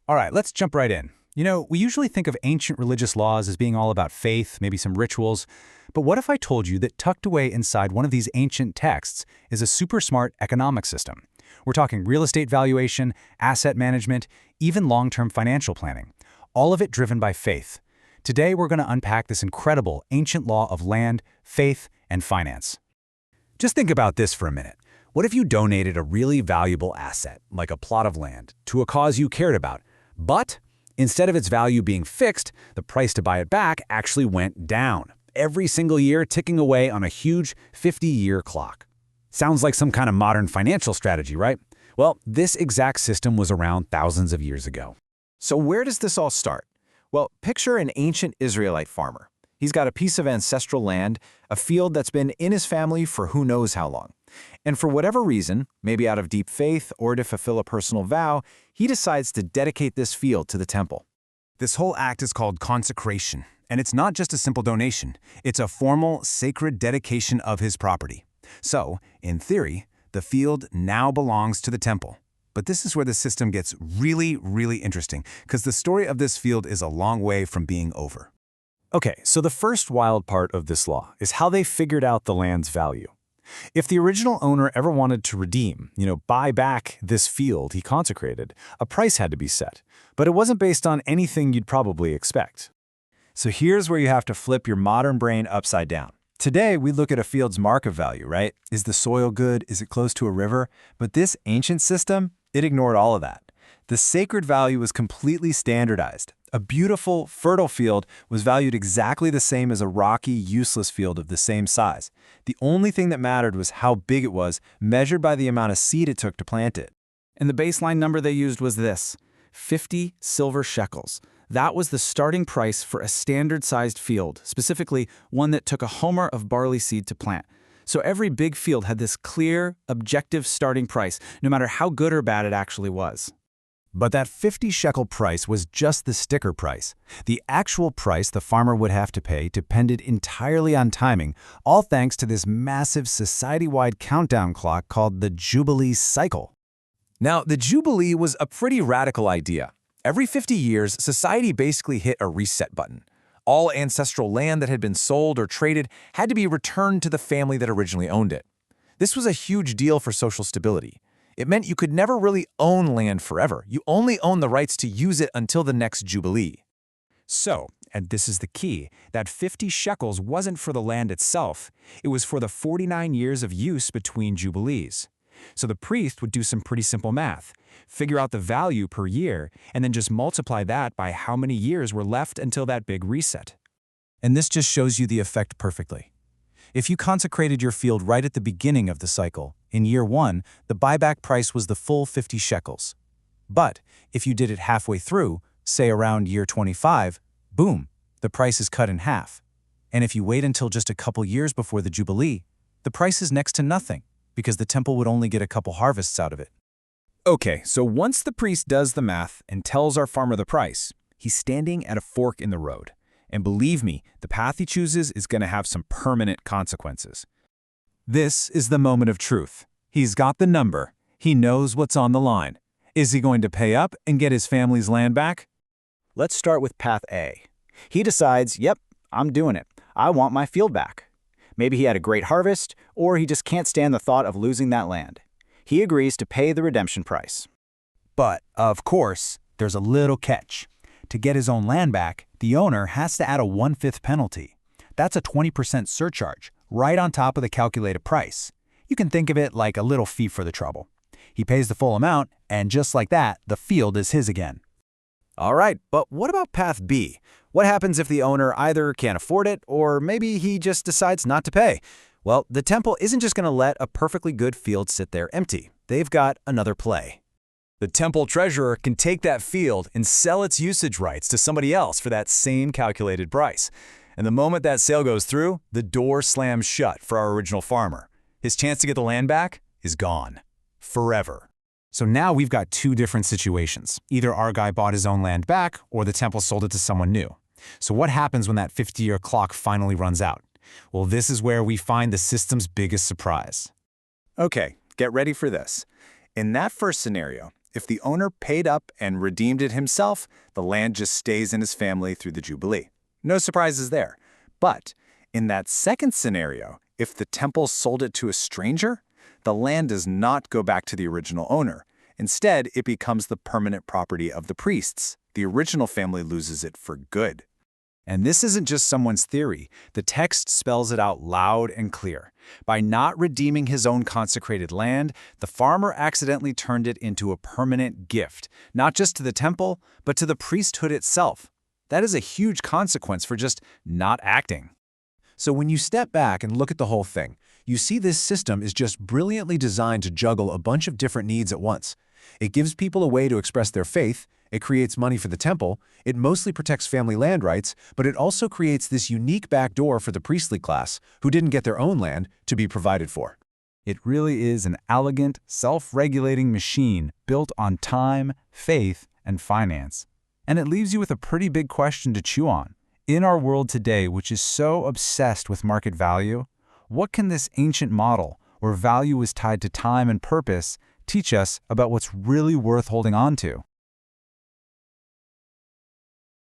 All right, let's jump right in. We usually think of ancient religious laws as being all about faith, maybe some rituals. But what if I told you that tucked away inside one of these ancient texts is a super smart economic system? We're talking real estate valuation, asset management, even long-term financial planning. All of it driven by faith. Today, we're going to unpack this incredible ancient law of land, faith, and finance. Just think about this for a minute. What if you donated a really valuable asset, like a plot of land, to a cause you cared about, but instead of its value being fixed, the price to buy it back actually went down, every single year ticking away on a huge 50-year clock? Sounds like some kind of modern financial strategy, right? Well, this exact system was around thousands of years ago. So where does this all start? Well, picture an ancient Israelite farmer. He's got a piece of ancestral land, a field that's been in his family for who knows how long. And for whatever reason, maybe out of deep faith or to fulfill a personal vow, he decides to dedicate this field to the temple. This whole act is called consecration, and it's not just a simple donation. It's a formal, sacred dedication of his property. So, in theory, the field now belongs to the temple. But this is where the system gets really, really interesting, because the story of this field is a long way from being over. Okay, so the first wild part of this law is how they figured out the land's value. If the original owner ever wanted to redeem, buy back this field he consecrated, a price had to be set. But it wasn't based on anything you'd probably expect. So here's where you have to flip your modern brain upside down. Today, we look at a field's market value, right? Is the soil good? Is it close to a river? But this ancient system, it ignored all of that. The sacred value was completely standardized. A beautiful, fertile field was valued exactly the same as a rocky, useless field of the same size. The only thing that mattered was how big it was, measured by the amount of seed it took to plant it. And the baseline number they used was this: 50 silver shekels. That was the starting price for a standard-sized field, specifically one that took a homer of barley seed to plant. So every big field had this clear, objective starting price, no matter how good or bad it actually was. But that 50 shekel price was just the sticker price. The actual price the farmer would have to pay depended entirely on timing, all thanks to this massive society-wide countdown clock called the Jubilee cycle. Now, the Jubilee was a pretty radical idea. Every 50 years, society basically hit a reset button. All ancestral land that had been sold or traded had to be returned to the family that originally owned it. This was a huge deal for social stability. It meant you could never really own land forever. You only own the rights to use it until the next Jubilee. So, and this is the key, that 50 shekels wasn't for the land itself. It was for the 49 years of use between Jubilees. So the priest would do some pretty simple math, figure out the value per year, and then just multiply that by how many years were left until that big reset. And this just shows you the effect perfectly. If you consecrated your field right at the beginning of the cycle, in year 1, the buyback price was the full 50 shekels. But if you did it halfway through, say around year 25, boom, the price is cut in half. And if you wait until just a couple years before the Jubilee, the price is next to nothing, because the temple would only get a couple harvests out of it. Okay, so once the priest does the math and tells our farmer the price, he's standing at a fork in the road. And believe me, the path he chooses is going to have some permanent consequences. This is the moment of truth. He's got the number. He knows what's on the line. Is he going to pay up and get his family's land back? Let's start with path A. He decides, yep, I'm doing it. I want my field back. Maybe he had a great harvest, or he just can't stand the thought of losing that land. He agrees to pay the redemption price. But, of course, there's a little catch. To get his own land back, the owner has to add a 1/5 penalty. That's a 20% surcharge, right on top of the calculated price. You can think of it like a little fee for the trouble. He pays the full amount, and just like that, the field is his again. All right, but what about path B? What happens if the owner either can't afford it, or maybe he just decides not to pay? Well, the temple isn't just going to let a perfectly good field sit there empty. They've got another play. The temple treasurer can take that field and sell its usage rights to somebody else for that same calculated price. And the moment that sale goes through, the door slams shut for our original farmer. His chance to get the land back is gone. Forever. So now we've got two different situations. Either our guy bought his own land back, or the temple sold it to someone new. So what happens when that 50-year clock finally runs out? Well, this is where we find the system's biggest surprise. Okay, get ready for this. In that first scenario, If the owner paid up and redeemed it himself, the land just stays in his family through the Jubilee. No surprises there. But in that second scenario, if the temple sold it to a stranger, the land does not go back to the original owner. Instead, it becomes the permanent property of the priests. The original family loses it for good. And this isn't just someone's theory. The text spells it out loud and clear. By not redeeming his own consecrated land, the farmer accidentally turned it into a permanent gift, not just to the temple, but to the priesthood itself. That is a huge consequence for just not acting. So when you step back and look at the whole thing, you see this system is just brilliantly designed to juggle a bunch of different needs at once. It gives people a way to express their faith, it creates money for the temple, it mostly protects family land rights, but it also creates this unique backdoor for the priestly class, who didn't get their own land, to be provided for. It really is an elegant, self-regulating machine built on time, faith, and finance. And it leaves you with a pretty big question to chew on. In our world today, which is so obsessed with market value, what can this ancient model, where value is tied to time and purpose, teach us about what's really worth holding on to?